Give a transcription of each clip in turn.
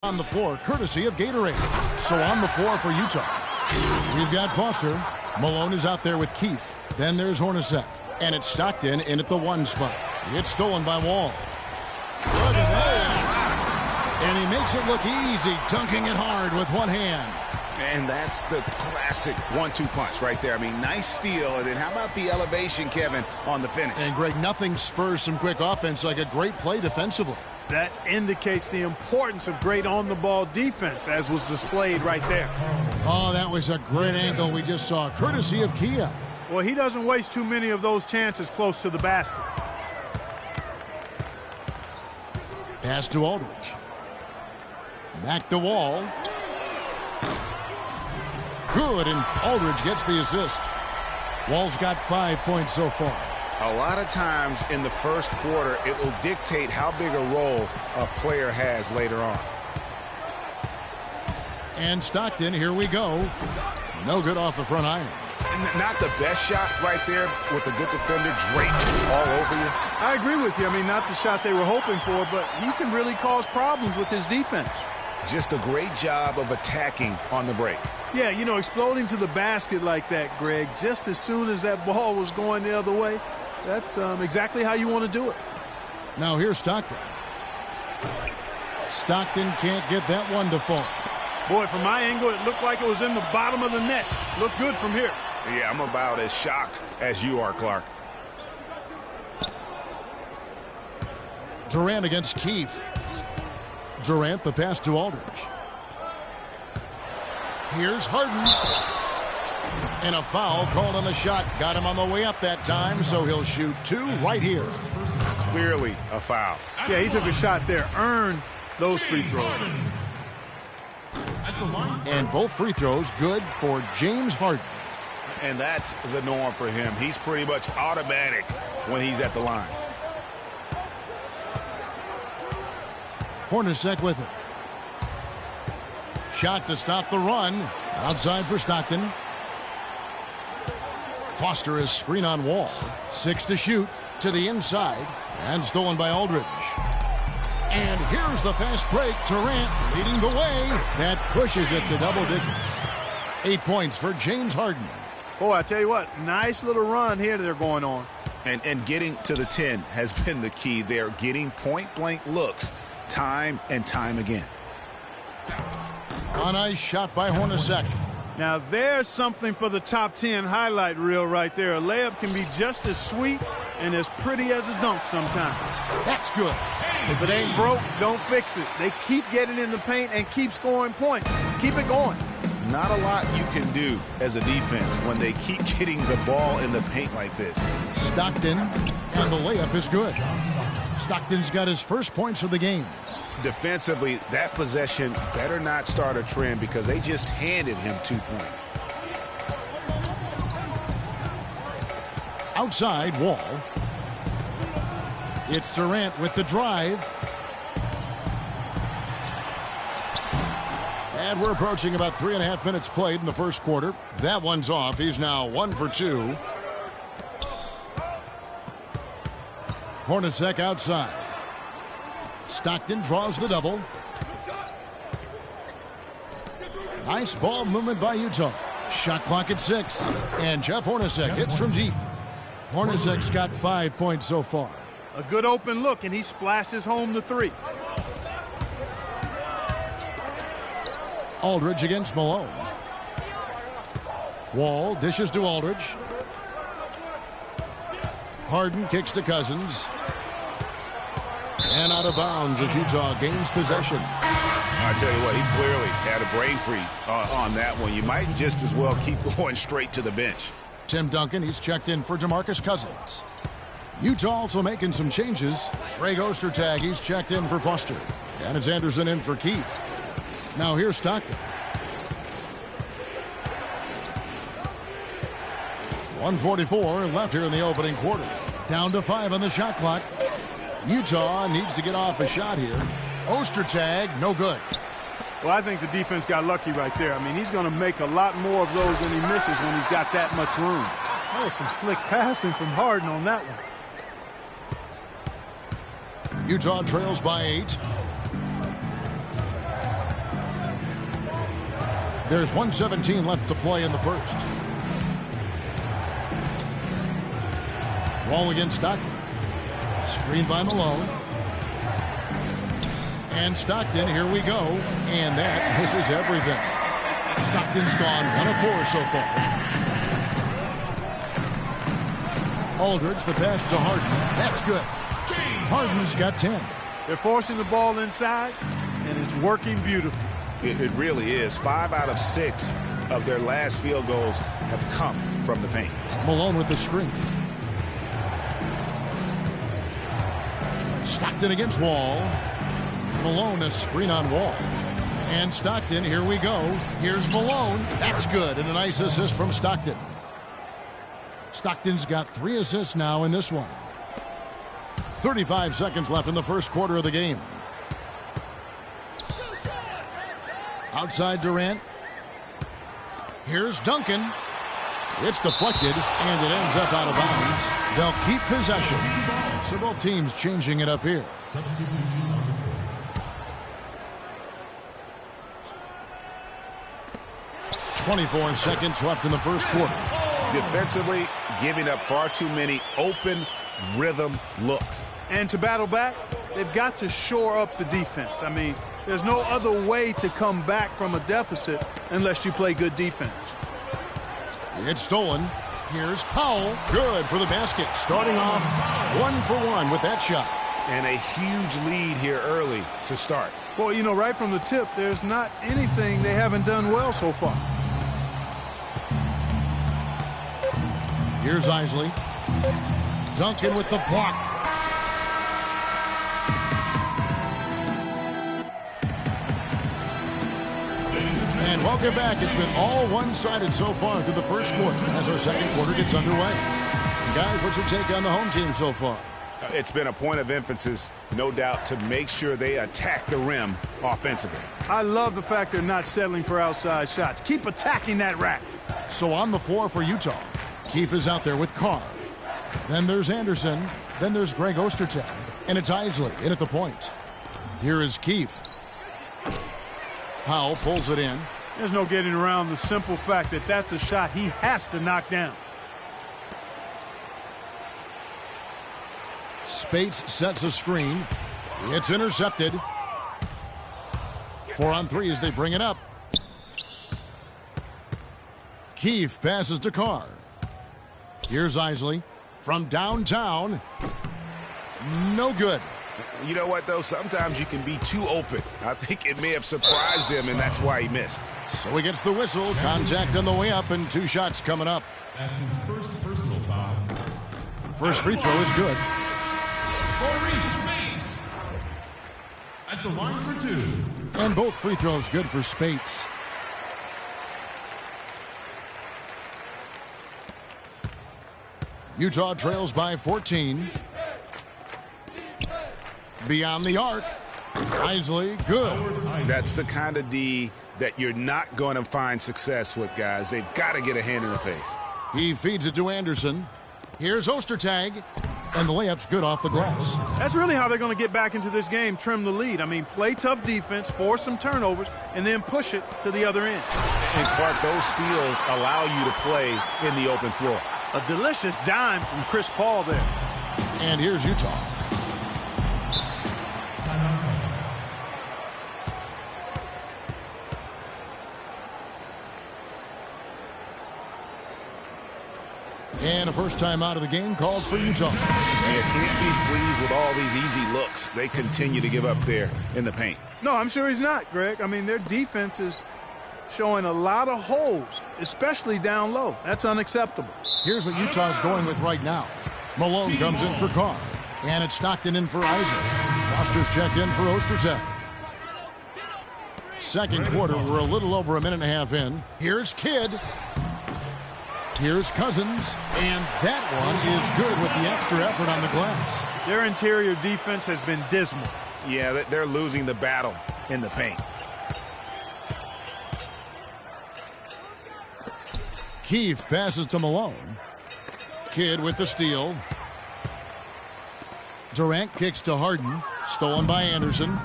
On the floor, courtesy of Gatorade. So on the floor for Utah, we've got Foster. Malone is out there with Keefe. Then there's Hornacek. And it's Stockton in at the 1 spot. It's stolen by Wall. Look at that! And he makes it look easy, dunking it hard with one hand. And that's the classic 1-2 punch right there. I mean, nice steal. And then how about the elevation, Kevin, on the finish? And, Greg, nothing spurs some quick offense like a great play defensively. That indicates the importance of great on-the-ball defense, as was displayed right there. Oh, that was a great angle we just saw, courtesy of Kia. Well, he doesn't waste too many of those chances close to the basket. Pass to Aldridge. Back to Wall. Good, and Aldridge gets the assist. Wall's got 5 points so far. A lot of times in the first quarter, it will dictate how big a role a player has later on. And Stockton, here we go. No good off the front iron. Not the best shot right there with a good defender draped all over you. I agree with you. I mean, not the shot they were hoping for, but he can really cause problems with his defense. Just a great job of attacking on the break. Yeah, you know, exploding to the basket like that, Greg, just as soon as that ball was going the other way, that's exactly how you want to do it. Now here's Stockton. Stockton can't get that one to fall. Boy, from my angle, it looked like it was in the bottom of the net. Looked good from here. Yeah, I'm about as shocked as you are, Clark. Durant against Keefe. Durant, the pass to Aldridge. Here's Harden. And a foul called on the shot. Got him on the way up that time, so he'll shoot 2 right here. Clearly a foul. Yeah, he took a shot there. Earned those free throws. And both free throws good for James Harden. And that's the norm for him. He's pretty much automatic when he's at the line. Hornacek with it. Shot to stop the run. Outside for Stockton. Foster is screen on Wall. 6 to shoot. To the inside. And stolen by Aldridge. And here's the fast break. Durant leading the way. That pushes it to double digits. 8 points for James Harden. Boy, I tell you what, nice little run here they're going on. And getting to the 10 has been the key. They're getting point-blank looks time and time again. A nice shot by Hornacek. Now there's something for the top 10 highlight reel right there. A layup can be just as sweet and as pretty as a dunk sometimes. That's good. If it ain't broke, don't fix it. They keep getting in the paint and keep scoring points. Keep it going. Not a lot you can do as a defense when they keep getting the ball in the paint like this. Stockton, and the layup is good. Stockton's got his first points of the game. Defensively, that possession better not start a trend because they just handed him 2 points. Outside, Wall. It's Durant with the drive. And we're approaching about 3.5 minutes played in the first quarter. That one's off. He's now 1 for 2. Hornacek outside. Stockton draws the double. Nice ball movement by Utah. Shot clock at 6. And Jeff Hornacek hits from deep. Hornacek's got 5 points so far. A good open look, and he splashes home the 3. Aldridge against Malone. Wall dishes to Aldridge. Harden kicks to Cousins. And out of bounds as Utah gains possession. I tell you what, he clearly had a brain freeze on that one. You might just as well keep going straight to the bench. Tim Duncan, he's checked in for DeMarcus Cousins. Utah also making some changes. Greg Ostertag, he's checked in for Foster. And it's Anderson in for Keefe. Now here's Stockton. 1:44 left here in the opening quarter. Down to 5 on the shot clock. Utah needs to get off a shot here. Ostertag, no good. Well, I think the defense got lucky right there. I mean, he's going to make a lot more of those than he misses when he's got that much room. That was some slick passing from Harden on that one. Utah trails by 8. There's 1:17 left to play in the first. Wall against Stockton. Screen by Malone. And Stockton, here we go. And that misses everything. Stockton's gone 1 of 4 so far. Aldridge, the pass to Harden. That's good. Harden's got 10. They're forcing the ball inside, and it's working beautifully. It really is. 5 out of 6 of their last field goals have come from the paint. Malone with the screen. Stockton against Wall. Malone, a screen on Wall. And Stockton, here we go. Here's Malone. That's good, and a nice assist from Stockton. Stockton's got 3 assists now in this one. 35 seconds left in the first quarter of the game. Outside Durant. Here's Duncan. It's deflected, and it ends up out of bounds. They'll keep possession. So both teams changing it up here. 24 seconds left in the first quarter. Defensively, giving up far too many open rhythm looks. And to battle back, they've got to shore up the defense. I mean, there's no other way to come back from a deficit unless you play good defense. It's stolen. Here's Powell. Good for the basket. Starting off 1 for 1 with that shot. And a huge lead here early to start. Well, you know, right from the tip, there's not anything they haven't done well so far. Here's Isley. Duncan with the block. And welcome back. It's been all one-sided so far through the first quarter as our second quarter gets underway. Guys, what's your take on the home team so far? It's been a point of emphasis, no doubt, to make sure they attack the rim offensively. I love the fact they're not settling for outside shots. Keep attacking that rack. So on the floor for Utah, Keefe is out there with Carr. Then there's Anderson. Then there's Greg Ostertag. And it's Isley in at the point. Here is Keefe. Powell pulls it in. There's no getting around the simple fact that that's a shot he has to knock down. Spates sets a screen. It's intercepted. 4 on 3 as they bring it up. Keefe passes to Carr. Here's Isley from downtown. No good. You know what, though? Sometimes you can be too open. I think it may have surprised him, and that's why he missed. So he gets the whistle. Contact on the way up, and 2 shots coming up. That's his first personal foul. First free throw is good. Maurice Spates at the line for 2. And both free throws good for Spates. Utah trails by 14. Beyond the arc. Isley, good. That's the kind of D that you're not going to find success with, guys. They've got to get a hand in the face. He feeds it to Anderson. Here's Ostertag. And the layup's good off the glass. That's really how they're going to get back into this game, trim the lead. I mean, play tough defense, force some turnovers, and then push it to the other end. And, Clark, those steals allow you to play in the open floor. A delicious dime from Chris Paul there. And here's Utah. And a first time out of the game called for Utah. You can't be pleased with all these easy looks they continue to give up there in the paint. No, I'm sure he's not, Greg. I mean, their defense is showing a lot of holes, especially down low. That's unacceptable. Here's what Utah's going with right now. Malone comes in for Carr. And it's Stockton in for Isaac. Foster's checked in for Ostertag. Second quarter, we're a little over a minute and a half in. Here's Kidd. Here's Cousins. And that one is good with the extra effort on the glass. Their interior defense has been dismal. Yeah, they're losing the battle in the paint. Keefe passes to Malone. Kidd with the steal. Durant kicks to Harden. Stolen by Anderson.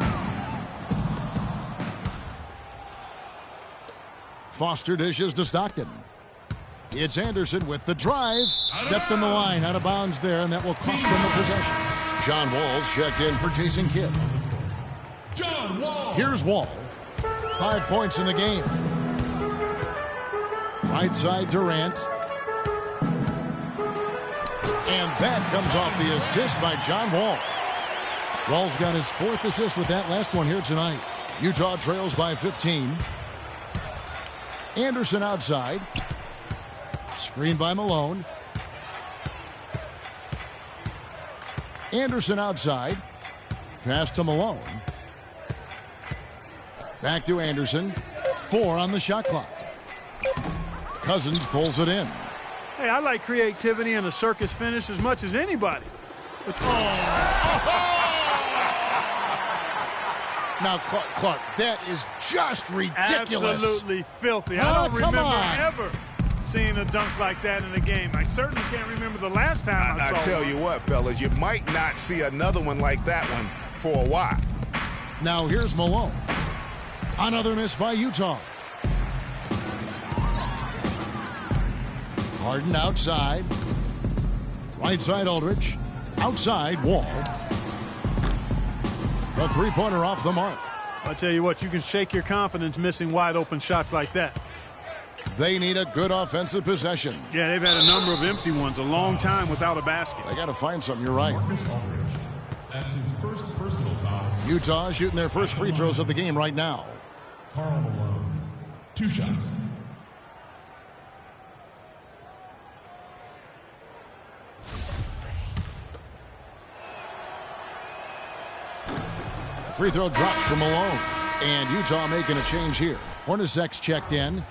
Foster dishes to Stockton. It's Anderson with the drive. Stepped in the line, out of bounds there, and that will cost them the possession. John Wall's checked in for Jason Kidd. John Wall. Here's Wall. 5 points in the game. Right side Durant. And that comes off the assist by John Wall. Wall's got his 4th assist with that last one here tonight. Utah trails by 15. Anderson outside. Screen by Malone. Anderson outside. Pass to Malone. Back to Anderson. 4 on the shot clock. Cousins pulls it in. Hey, I like creativity and a circus finish as much as anybody. But Now, Clark, that is just ridiculous. Absolutely filthy. I don't remember ever seeing a dunk like that in a game. I certainly can't remember the last time I saw I tell one. you what, fellas, you might not see another one like that one for a while. Now here's Malone. Another miss by Utah. Harden outside. Right side Aldridge. Outside Wall. The three-pointer off the mark. I'll tell you what, you can shake your confidence missing wide open shots like that. They need a good offensive possession. Yeah, they've had a number of empty ones, a long time without a basket. They got to find something, you're right. Marcus Aldridge. That's his first personal foul. Utah shooting their first free throws of the game right now. Karl Malone. 2 shots. Free throw drops from Malone. And Utah making a change here. Hornacek's checked in.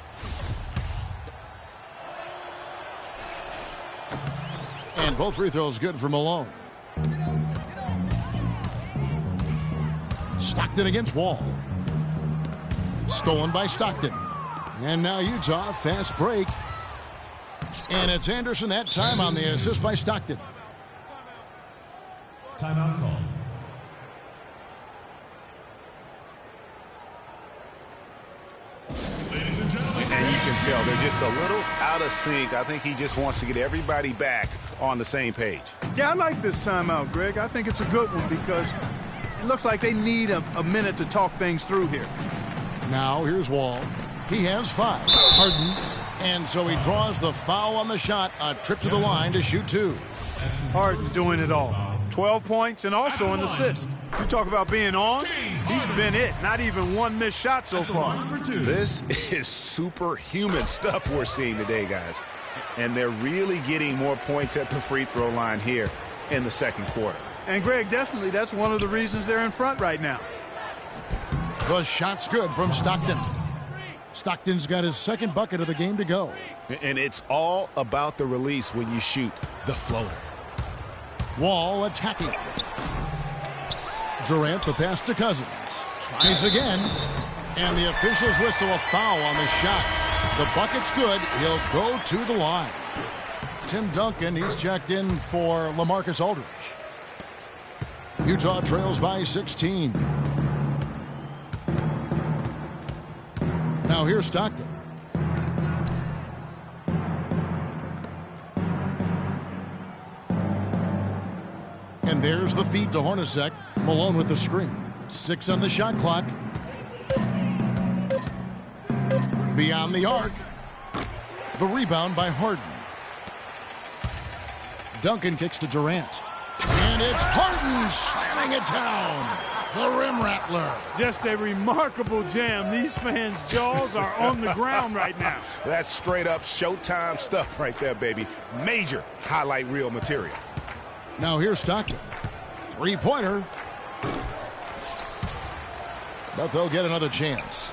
And both free throws good for Malone. Stockton against Wall. Stolen by Stockton. And now Utah, fast break. And it's Anderson that time on the assist by Stockton. Timeout call. Ladies and gentlemen. And you can tell they're just a little out of sync. I think he just wants to get everybody back on the same page. Yeah, I like this timeout, Greg. I think it's a good one because it looks like they need a minute to talk things through here. Now here's Wall. He has 5. Harden. And so he draws the foul on the shot. A trip to the line to shoot 2. Harden's doing it all. 12 points and also an assist. You talk about being on, he's been it. Not even one missed shot so far. This is superhuman stuff we're seeing today, guys. And they're really getting more points at the free throw line here in the second quarter. And, Greg, definitely that's one of the reasons they're in front right now. The shot's good from Stockton. Stockton's got his second bucket of the game to go. And it's all about the release when you shoot the floater. Wall attacking. Durant the pass to Cousins. Tries again. And the officials whistle a foul on the shot. The bucket's good. He'll go to the line. Tim Duncan, he's checked in for LaMarcus Aldridge. Utah trails by 16. Now here's Stockton. And there's the feed to Hornacek. Malone with the screen. 6 on the shot clock. Beyond the arc. The rebound by Harden. Duncan kicks to Durant. And it's Harden slamming it down. The rim rattler. Just a remarkable jam. These fans' jaws are on the ground right now. That's straight up Showtime stuff right there, baby. Major highlight reel material. Now here's Stockton. Three-pointer. But they'll get another chance.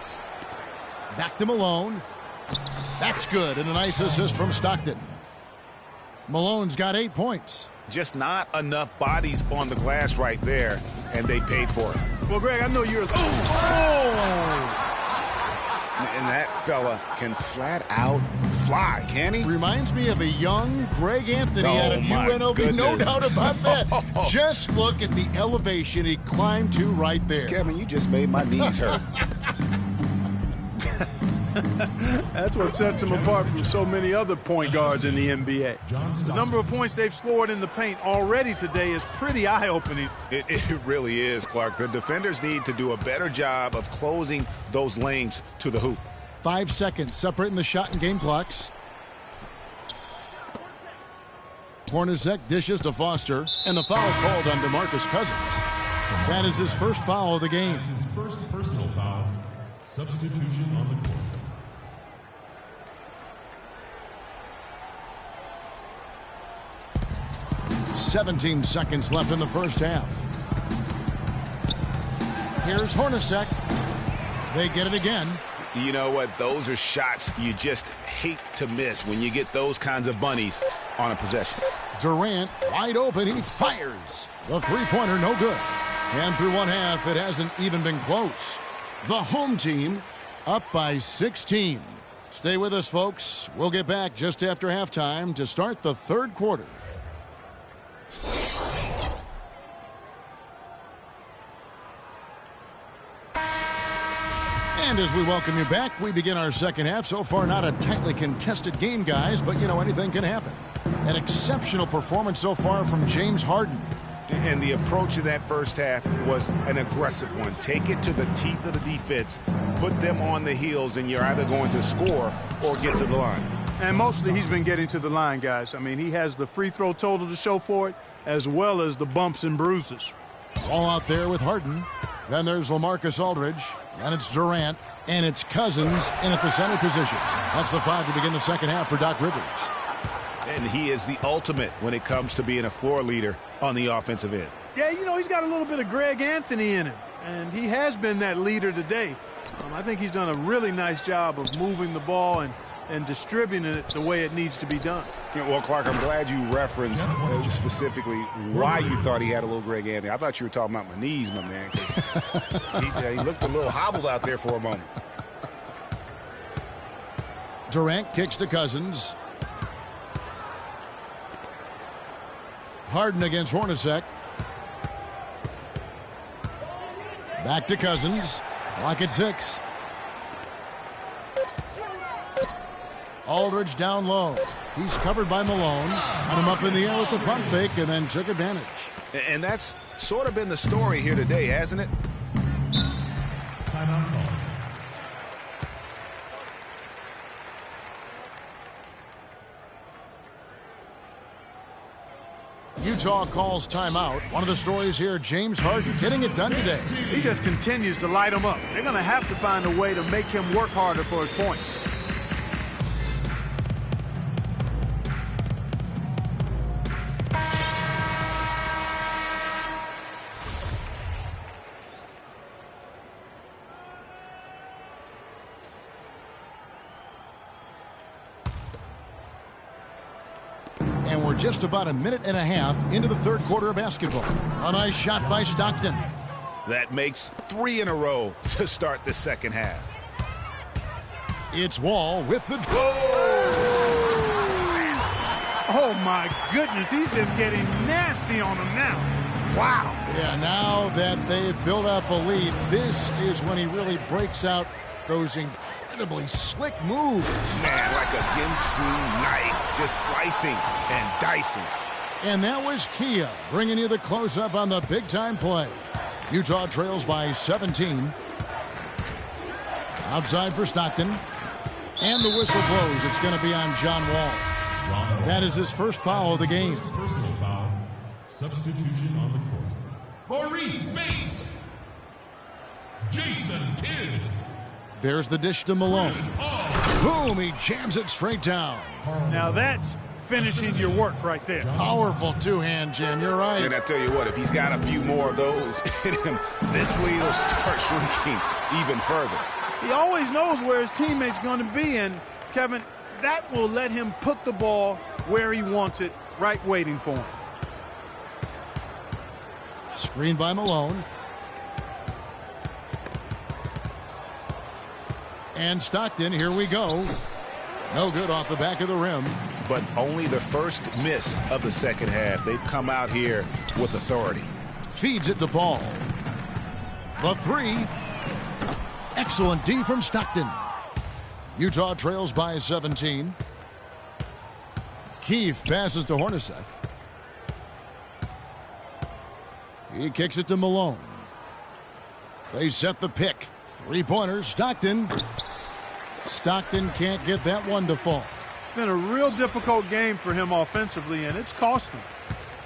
Back to Malone. That's good, and a nice assist from Stockton. Malone's got 8 points. Just not enough bodies on the glass right there, and they paid for it. Well, Greg, I know you're... And that fella can flat out fly, can he? Reminds me of a young Greg Anthony out of my UNLV. goodness. No doubt about that. Just look at the elevation he climbed to right there. Kevin, you just made my knees hurt. That's what sets him apart from so many other point guards in the NBA. The number of points they've scored in the paint already today is pretty eye-opening. It really is, Clark. The defenders need to do a better job of closing those lanes to the hoop. 5 seconds separating the shot and game clocks. Hornacek dishes to Foster, and the foul called on DeMarcus Cousins. That is his first foul of the game. That's his first personal foul. Substitution on the court. 17 seconds left in the first half. Here's Hornacek. They get it again. You know what? Those are shots you just hate to miss when you get those kinds of bunnies on a possession. Durant wide open. He fires. The three-pointer no good. And through one half, it hasn't even been close. The home team up by 16. Stay with us, folks. We'll get back just after halftime to start the third quarter. And as we welcome you back, we begin our second half. So far, not a tightly contested game, guys, but, you know, anything can happen. An exceptional performance so far from James Harden. And the approach of that first half was an aggressive one. Take it to the teeth of the defense, put them on the heels, and you're either going to score or get to the line. And mostly he's been getting to the line, guys. I mean, he has the free throw total to show for it, as well as the bumps and bruises. All out there with Harden. Then there's LaMarcus Aldridge. And it's Durant. And it's Cousins in at the center position. That's the five to begin the second half for Doc Rivers. And he is the ultimate when it comes to being a floor leader on the offensive end. Yeah, you know, he's got a little bit of Greg Anthony in him. And he has been that leader today. I think he's done a really nice job of moving the ball and distributing it the way it needs to be done. Yeah, well, Clark, I'm glad you referenced specifically why you thought he had a little Greg Anthony. I thought you were talking about my knees, my man. He looked a little hobbled out there for a moment. Durant kicks to Cousins. Harden against Hornacek. Back to Cousins. Clock at 6. Aldridge down low. He's covered by Malone. Got him up in the air with the pump fake and then took advantage. And that's sort of been the story here today, hasn't it? Timeout call. Utah calls timeout. One of the stories here, James Harden getting it done today. He just continues to light them up. They're going to have to find a way to make him work harder for his point. And we're just about a minute and a half into the third quarter of basketball. A nice shot by Stockton. That makes 3 in a row to start the second half. It's Wall with the... Oh, my goodness. He's just getting nasty on him now. Wow. Yeah, now that they've built up a lead, this is when he really breaks out those incredibly slick moves. Man, like a Ginsu knife, just slicing and dicing. And that was Kia bringing you the close-up on the big-time play. Utah trails by 17. Outside for Stockton. And the whistle blows. It's going to be on John Wall. That is his first foul of the game. First personal foul. Substitution on the court. Maurice Bates. Jason Kidd. There's the dish to Malone. Boom, he jams it straight down. Now that's finishing your work right there. Powerful two-hand jam, you're right. And I tell you what, if he's got a few more of those in him, this lead will start shrinking even further. He always knows where his teammate's going to be, and Kevin, that will let him put the ball where he wants it, right waiting for him. Screen by Malone. And Stockton, here we go. No good off the back of the rim. But only the first miss of the second half. They've come out here with authority. Feeds it to Ball. The three. Excellent D from Stockton. Utah trails by 17. Keefe passes to Hornacek. He kicks it to Malone. They set the pick. Three-pointer, Stockton. Stockton can't get that one to fall. It's been a real difficult game for him offensively, and it's cost him.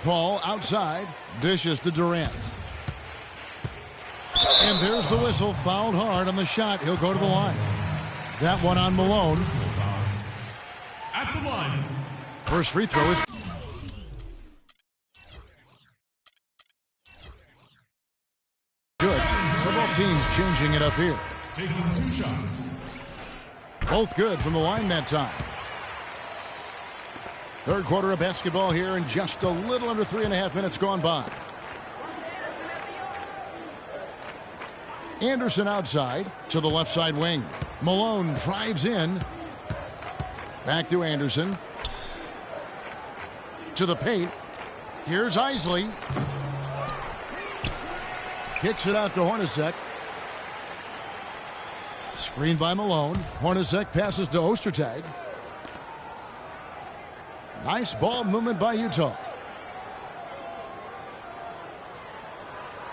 Paul outside, dishes to Durant. And there's the whistle, fouled hard on the shot. He'll go to the line. That one on Malone. At the line. First free throw is good. So both teams changing it up here. Taking 2 shots. Both good from the line that time. Third quarter of basketball here, and just a little under 3.5 minutes gone by. Anderson outside to the left side wing. Malone drives in. Back to Anderson. To the paint. Here's Isley. Kicks it out to Hornacek. Screen by Malone. Hornacek passes to Ostertag. Nice ball movement by Utah.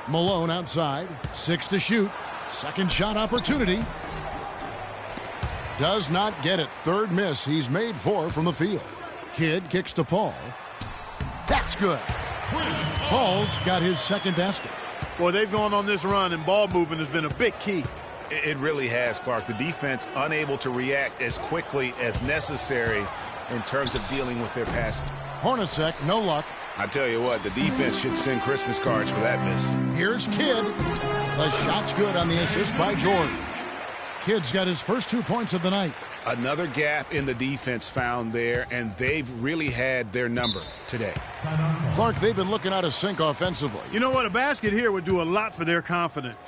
Malone outside. 6 to shoot. Second shot opportunity. Does not get it. Third miss. He's made 4 from the field. Kidd kicks to Paul. That's good. Paul's got his second basket. Boy, they've gone on this run, and ball movement has been a big key. It really has, Clark. The defense unable to react as quickly as necessary in terms of dealing with their passing. Hornacek, no luck. I tell you what, the defense should send Christmas cards for that miss. Here's Kidd. The shot's good on the assist by George. Kidd's got his first 2 points of the night. Another gap in the defense found there, and they've really had their number today. Clark, they've been looking out of sync offensively. You know what? A basket here would do a lot for their confidence.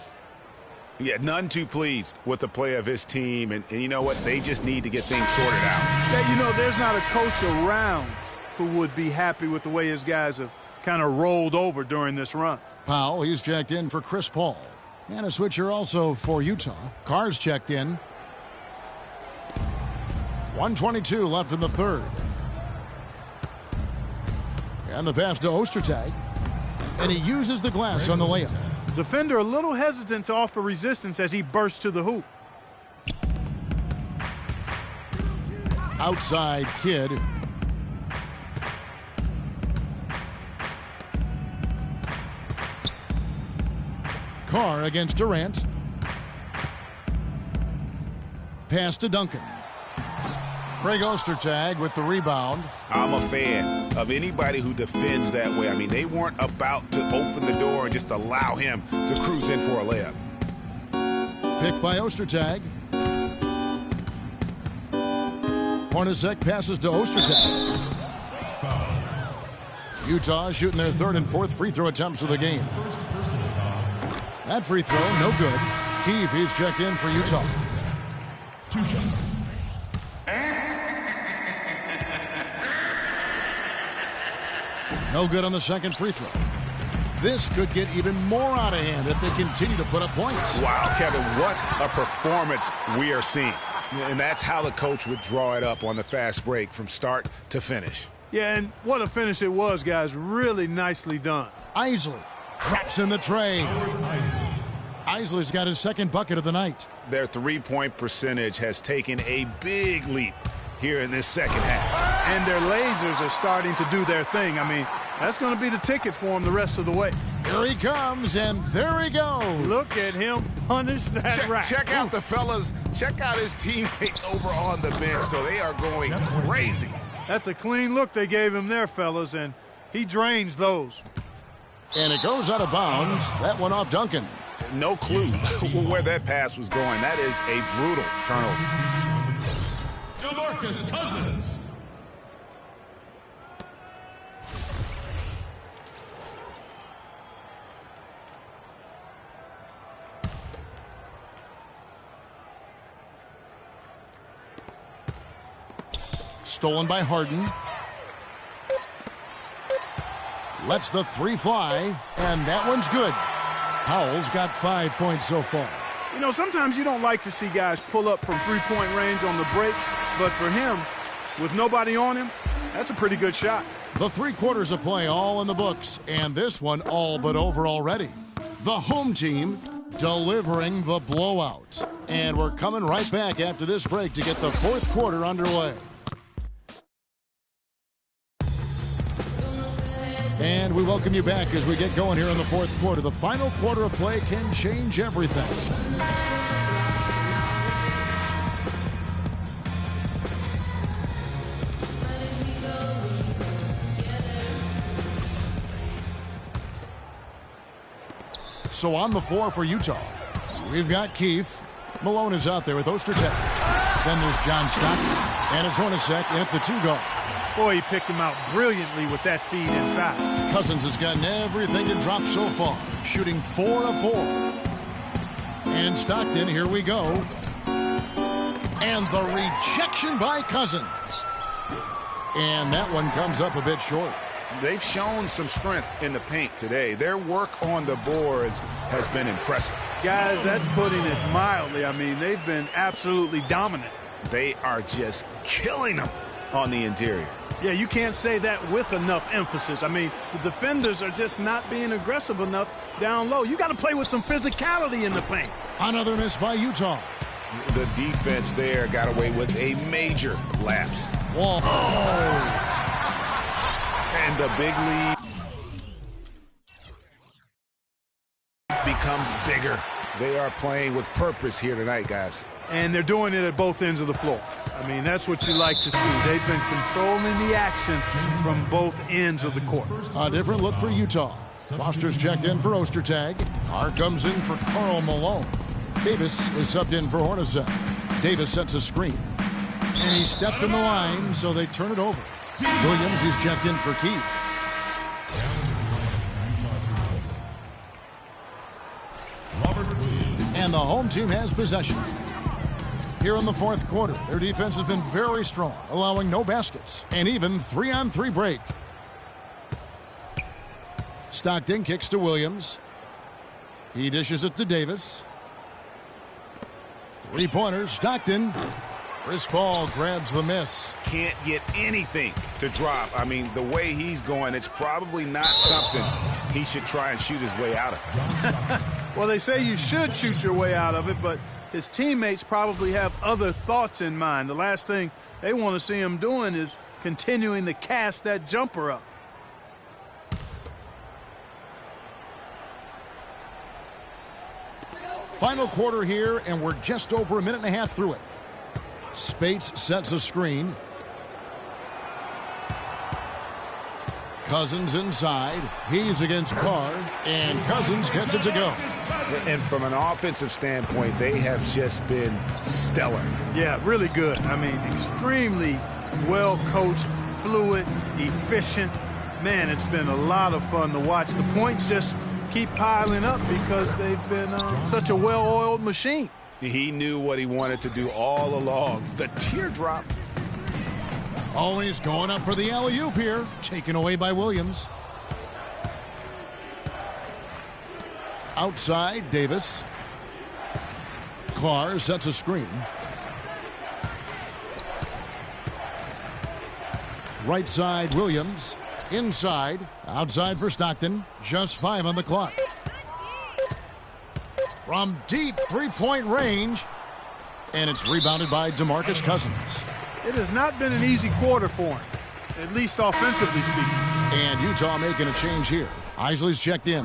Yeah, none too pleased with the play of his team, and you know what? They just need to get things sorted out. Say, you know, there's not a coach around who would be happy with the way his guys have kind of rolled over during this run. Powell, he's checked in for Chris Paul. And a switcher also for Utah. Carr's checked in. 1:22 left in the third. And the pass to Ostertag. And he uses the glass on the layup. Defender a little hesitant to offer resistance as he bursts to the hoop. Outside Kidd. Carr against Durant. Pass to Duncan. Greg Ostertag with the rebound. I'm a fan of anybody who defends that way. I mean, they weren't about to open the door and just allow him to cruise in for a layup. Picked by Ostertag. Hornacek passes to Ostertag. Utah shooting their third and fourth free throw attempts of the game. That free throw, no good. Keefe, he's checked in for Utah. 2 shots. No good on the second free throw. This could get even more out of hand if they continue to put up points. Wow, Kevin, what a performance we are seeing. And that's how the coach would draw it up on the fast break from start to finish. Yeah, and what a finish it was, guys. Really nicely done. Isley drops in the tray. Isley's got his second bucket of the night. Their three-point percentage has taken a big leap here in this second half. And their lasers are starting to do their thing. I mean, that's going to be the ticket for him the rest of the way. Here he comes, and there he goes. Look at him punish that rack. Check out the fellas. Check out his teammates over on the bench. So they are going crazy. That's a clean look they gave him there, fellas, and he drains those. And it goes out of bounds. That one off Duncan. No clue where that pass was going. That is a brutal turnover. DeMarcus Cousins. Stolen by Harden. Lets the three fly, and that one's good. Powell's got 5 points so far. You know, sometimes you don't like to see guys pull up from three-point range on the break, but for him, with nobody on him, that's a pretty good shot. The 3 quarters of play all in the books, and this one all but over already. The home team delivering the blowout. And we're coming right back after this break to get the 4th quarter underway. And we welcome you back as we get going here in the 4th quarter. The final quarter of play can change everything. So on the floor for Utah, we've got Keefe. Malone is out there with Ostertag. Then there's John Stockton. And it's Hornacek in at the 2 guard. Boy, he picked him out brilliantly with that feed inside. Cousins has gotten everything to drop so far, shooting 4 of 4. And Stockton, here we go. And the rejection by Cousins. And that one comes up a bit short. They've shown some strength in the paint today. Their work on the boards has been impressive. Guys, that's putting it mildly. I mean, they've been absolutely dominant. They are just killing them on the interior. Yeah, you can't say that with enough emphasis. I mean, the defenders are just not being aggressive enough down low. You got to play with some physicality in the paint. Another miss by Utah. The defense there got away with a major lapse. Whoa. Oh. And the big lead becomes bigger. They are playing with purpose here tonight, guys. And they're doing it at both ends of the floor. I mean, that's what you like to see. They've been controlling the action from both ends of the court. A different look for Utah. Foster's checked in for Ostertag. Carr comes in for Karl Malone. Davis is subbed in for Hornacek. Davis sets a screen. And he stepped in the line, so they turn it over. Williams, he's checked in for Keefe. And the home team has possession. Here in the 4th quarter, their defense has been very strong, allowing no baskets, and even 3-on-3 break. Stockton kicks to Williams. He dishes it to Davis. 3-pointers, Stockton. Chris Paul grabs the miss. Can't get anything to drop. I mean, the way he's going, it's probably not something he should try and shoot his way out of. Well, they say you should shoot your way out of it, but his teammates probably have other thoughts in mind. The last thing they want to see him doing is continuing to cast that jumper up. Final quarter here, and we're just over a minute and a half through it. Spates sets a screen. Cousins inside. He's against Carr, and Cousins gets it to go. And from an offensive standpoint, they have just been stellar. Yeah, really good. I mean, extremely well coached, fluid, efficient. Man, it's been a lot of fun to watch. The points just keep piling up because they've been such a well-oiled machine. He knew what he wanted to do all along. The teardrop. Always going up for the alley-oop here. Taken away by Williams. Outside, Davis. Carr sets a screen. Right side, Williams. Inside. Outside for Stockton. Just 5 on the clock. From deep 3-point range. And it's rebounded by DeMarcus Cousins. It has not been an easy quarter for him, at least offensively speaking. And Utah making a change here. Isley's checked in.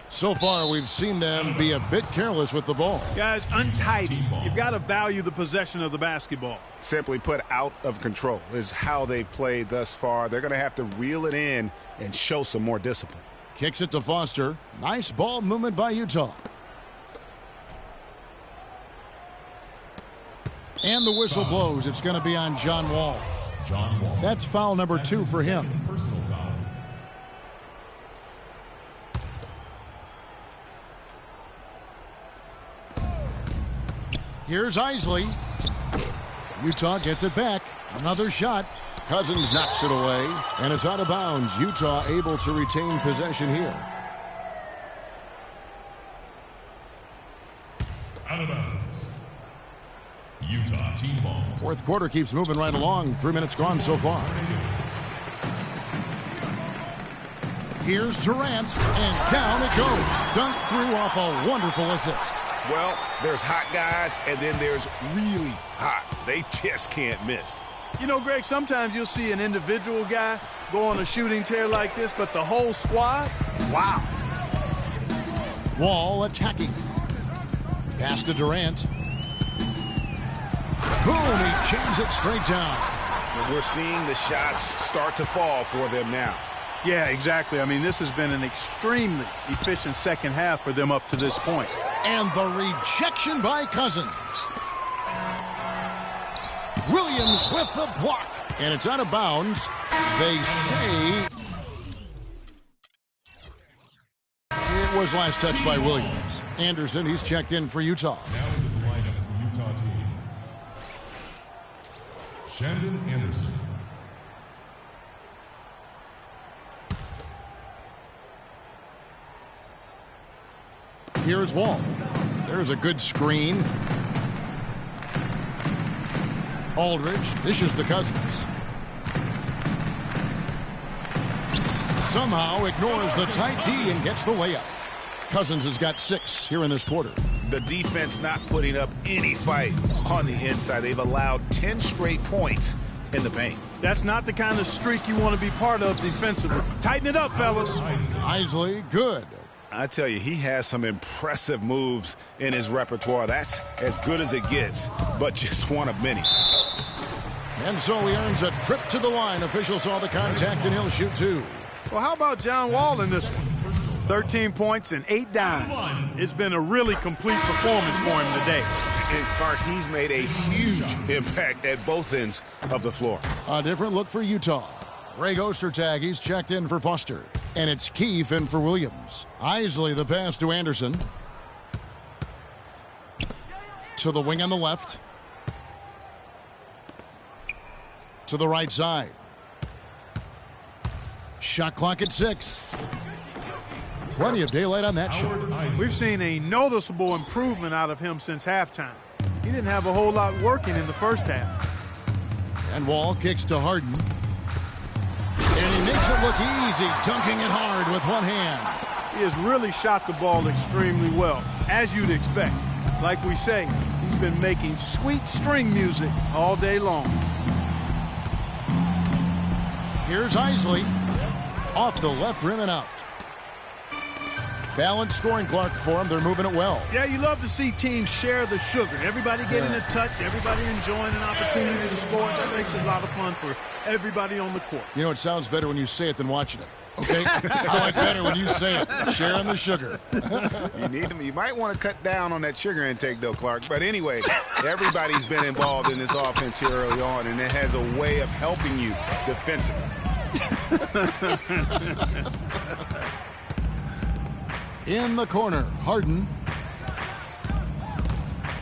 So far, we've seen them be a bit careless with the ball. Guys, untidy. You've got to value the possession of the basketball. Simply put, out of control is how they've played thus far. They're going to have to reel it in and show some more discipline. Kicks it to Foster. Nice ball movement by Utah. And the whistle blows. It's going to be on John Wall. That's foul number 2 for him. Here's Isley. Utah gets it back. Another shot. Cousins knocks it away, and it's out of bounds. Utah able to retain possession here. Out of bounds. Utah team ball. Fourth quarter keeps moving right along. 3 minutes gone so far. Here's Durant, and down it goes. Dunked through off a wonderful assist. Well, there's hot guys, and then there's really hot. They just can't miss. You know, Greg, sometimes you'll see an individual guy go on a shooting tear like this, but the whole squad, wow. Wall attacking. Pass to Durant. Boom, he jams it straight down. And we're seeing the shots start to fall for them now. Yeah, exactly. I mean, this has been an extremely efficient second half for them up to this point. And the rejection by Cousins. Williams with the block. And it's out of bounds. They say it was last touched by Williams. Anderson, he's checked in for Utah. Now into the lineup for the Utah team. Shandon Anderson. Here's Wall. There's a good screen. Aldridge dishes to Cousins. Somehow ignores the tight D and gets the layup. Cousins has got 6 here in this quarter. The defense not putting up any fight on the inside. They've allowed 10 straight points in the paint. That's not the kind of streak you want to be part of defensively. Tighten it up, fellas. Isley, good. I tell you, he has some impressive moves in his repertoire. That's as good as it gets, but just one of many. And so he earns a trip to the line. Official saw the contact, and he'll shoot 2. Well, how about John Wall in this one? 13 points and 8 dimes. It's been a really complete performance for him today. And Clark, he's made a huge impact at both ends of the floor. A different look for Utah. Greg Ostertag, he's checked in for Foster. And it's Keefe in for Williams. Isley, the pass to Anderson. To the wing on the left. To the right side. Shot clock at 6. Plenty of daylight on that shot. We've seen a noticeable improvement out of him since halftime. He didn't have a whole lot working in the first half. And Wall kicks to Harden. And he makes it look easy, dunking it hard with one hand. He has really shot the ball extremely well, as you'd expect. Like we say, he's been making sweet string music all day long. Here's Isley. Off the left rim and out. Balanced scoring, Clark, for him. They're moving it well. Yeah, you love to see teams share the sugar. Everybody getting a touch, everybody enjoying an opportunity to score. That makes it a lot of fun for everybody on the court. You know, it sounds better when you say it than watching it. Okay? I like better when you say it. Sharing the sugar. You might want to cut down on that sugar intake, though, Clark. But anyway, everybody's been involved in this offense here early on, and it has a way of helping you defensively. In the corner, Harden.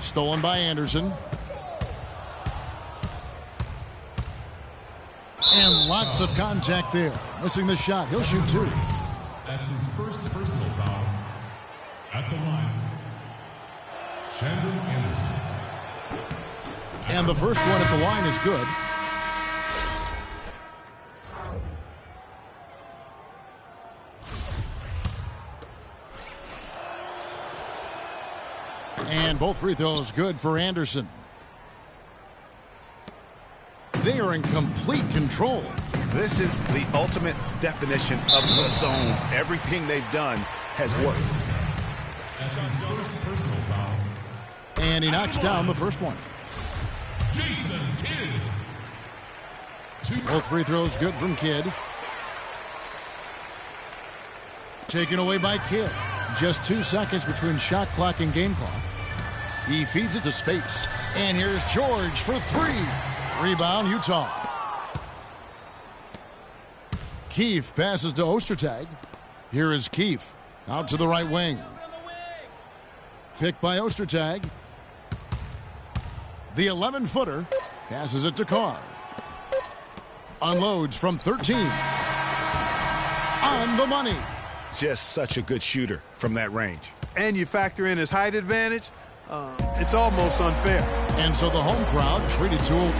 Stolen by Anderson. And lots of contact there. Missing the shot. He'll shoot 2. That's his first personal foul. At the line, Shandon Anderson. And the first one at the line is good. And both free throws good for Anderson. They are in complete control. This is the ultimate definition of the zone. Everything they've done has worked. That's his first personal foul. And he knocks down the first one. Jason Kidd. Both free throws good from Kidd. Taken away by Kidd. Just 2 seconds between shot clock and game clock. He feeds it to Spates. And here's George for 3. Rebound, Utah. Keefe passes to Ostertag. Here is Keefe. Out to the right wing. Picked by Ostertag. The 11-footer. Passes it to Carr. Unloads from 13. On the money. Just such a good shooter from that range. And you factor in his height advantage, it's almost unfair. And so the home crowd treated to a